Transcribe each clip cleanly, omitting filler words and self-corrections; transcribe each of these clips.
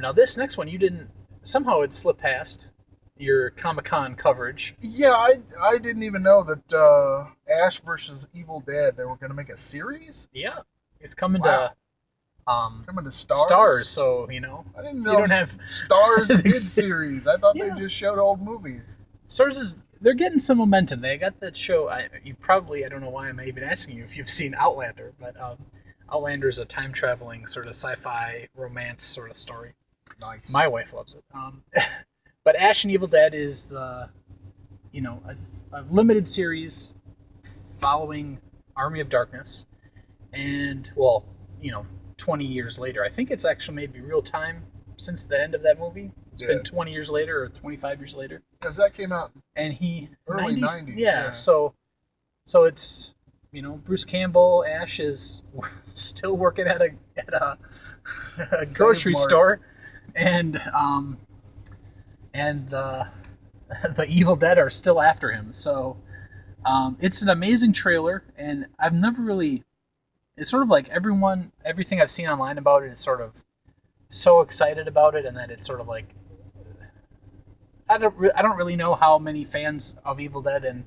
Now this next one you didn't somehow it slipped past your Comic-Con coverage. Yeah, I didn't even know that Ash versus Evil Dead, they were going to make a series. Yeah, it's coming Wow, to coming to Stars, Stars. so I didn't you know don't have Stars did series. I thought they yeah. just showed old movies. Stars is they're getting some momentum. They got that show. I don't know why I'm even asking you if you've seen Outlander, but Outlander is a time traveling sort of sci-fi romance sort of story. Nice. My wife loves it. But Ash and Evil Dead is a limited series following Army of Darkness, and 20 years later. I think it's actually maybe real time since the end of that movie. It's Yeah, been 20 years later or 25 years later, because that came out and he early 90s, 90s. yeah. Yeah. So it's Bruce Campbell. Ash is still working a Save grocery Mart. store, and the Evil Dead are still after him. So it's an amazing trailer, and I've never really. It's sort of like everything I've seen online about it is sort of so excited about it, and then it's sort of like I don't really know how many fans of Evil Dead and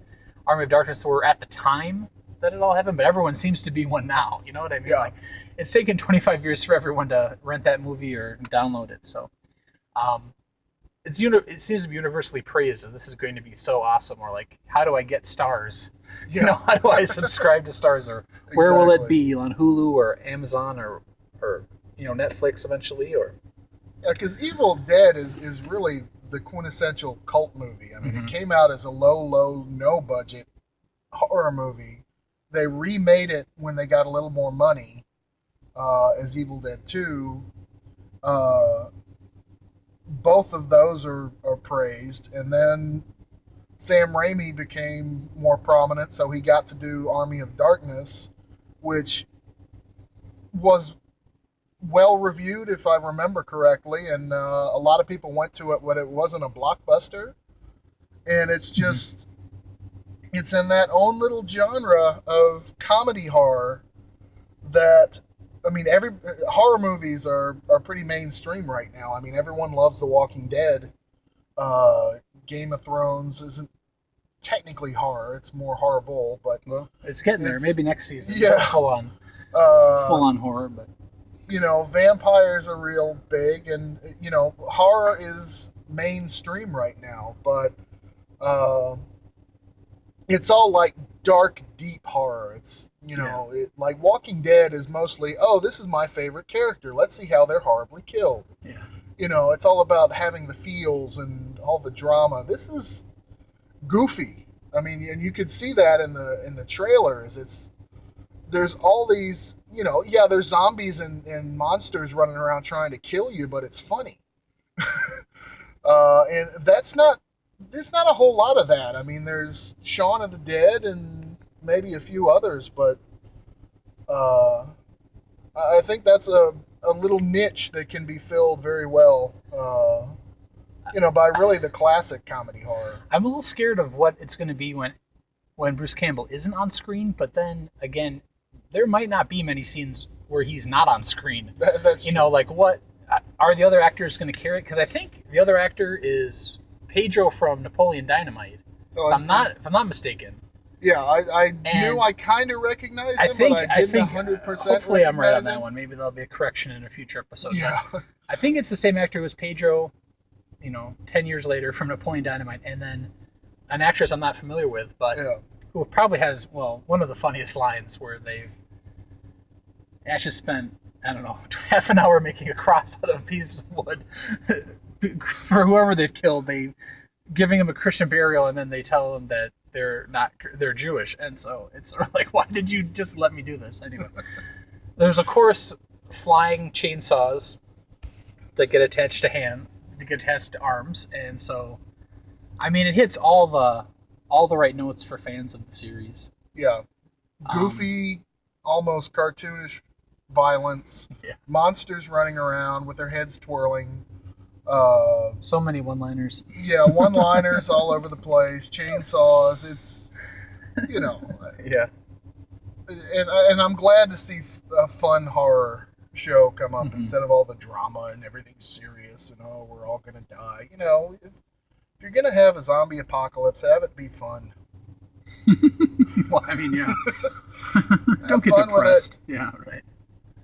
Army of Darkness were at the time that it all happened, but everyone seems to be one now. You know what I mean? Yeah. Like it's taken 25 years for everyone to rent that movie or download it. So um, it seems to be universally praised as this is going to be so awesome. Or like, how do I get Stars? Yeah. How do I subscribe to Stars? Or where will it Exactly. be on Hulu or Amazon or Netflix eventually? Or Yeah, because Evil Dead is really the quintessential cult movie. I mean, it Mhm. came out as a low, no budget horror movie. They remade it when they got a little more money as Evil Dead 2. Uh, Both of those are praised. And then Sam Raimi became more prominent, so he got to do Army of Darkness, which was well reviewed, if I remember correctly, and a lot of people went to it when it wasn't a blockbuster, and it's Mhm. just it's in that own little genre of comedy horror that I mean every horror movies are pretty mainstream right now. I mean everyone loves The Walking Dead. Game of Thrones isn't technically horror; it's more horrible, but Well, it's getting there. it's Maybe next season, yeah. full Uh, on horror. But Vampires are real big, and horror is mainstream right now. But uh, it's all like dark, deep horror. It's yeah, like Walking Dead is mostly, oh, this is my favorite character. Let's see how they're horribly killed. yeah. It's all about having the feels and all the drama. This is goofy. I mean, and you could see that in the trailers. There's all these, yeah, there's zombies and monsters running around trying to kill you, but it's funny. And there's not a whole lot of that. I mean, there's Shaun of the Dead and maybe a few others, but uh, I think that's a little niche that can be filled very well, by really the classic comedy horror. I'm a little scared of what it's going to be when Bruce Campbell isn't on screen. But then again, there might not be many scenes where he's not on screen. That's true. Like what are the other actors going to carry it? Because I think the other actor is Pedro from Napoleon Dynamite. Oh, If I'm not mistaken. yeah, I knew And I kind of recognized I him, think but I I didn't think 100% hopefully I'm right on recognize that him. one. Maybe there'll be a correction in a future episode. But Yeah, I think it's the same actor who was Pedro, 10 years later from Napoleon Dynamite, and then an actress I'm not familiar with, but yeah, who probably has, well, one of the funniest lines where they've actually spent, I don't know, half an hour making a cross out of pieces of wood for whoever they've killed. They giving him a Christian burial, and then they tell him that they're Jewish, and so it's sort of like, why did you just let me do this anyway? There's of course flying chainsaws that get attached to get attached to arms, and so I mean it hits all the right notes for fans of the series. yeah. Um, Goofy, almost cartoonish violence, yeah, monsters running around with their heads twirling. Uh, so many one-liners. yeah, one-liners all over the place, chainsaws. It's you know, Yeah, and I'm glad to see fun horror show come up Mhm. instead of all the drama and everything serious and oh we're all gonna die. You know, if you're gonna have a zombie apocalypse, have it be fun. Well, I mean, yeah. Have Don't get fun with it. depressed. Yeah, right.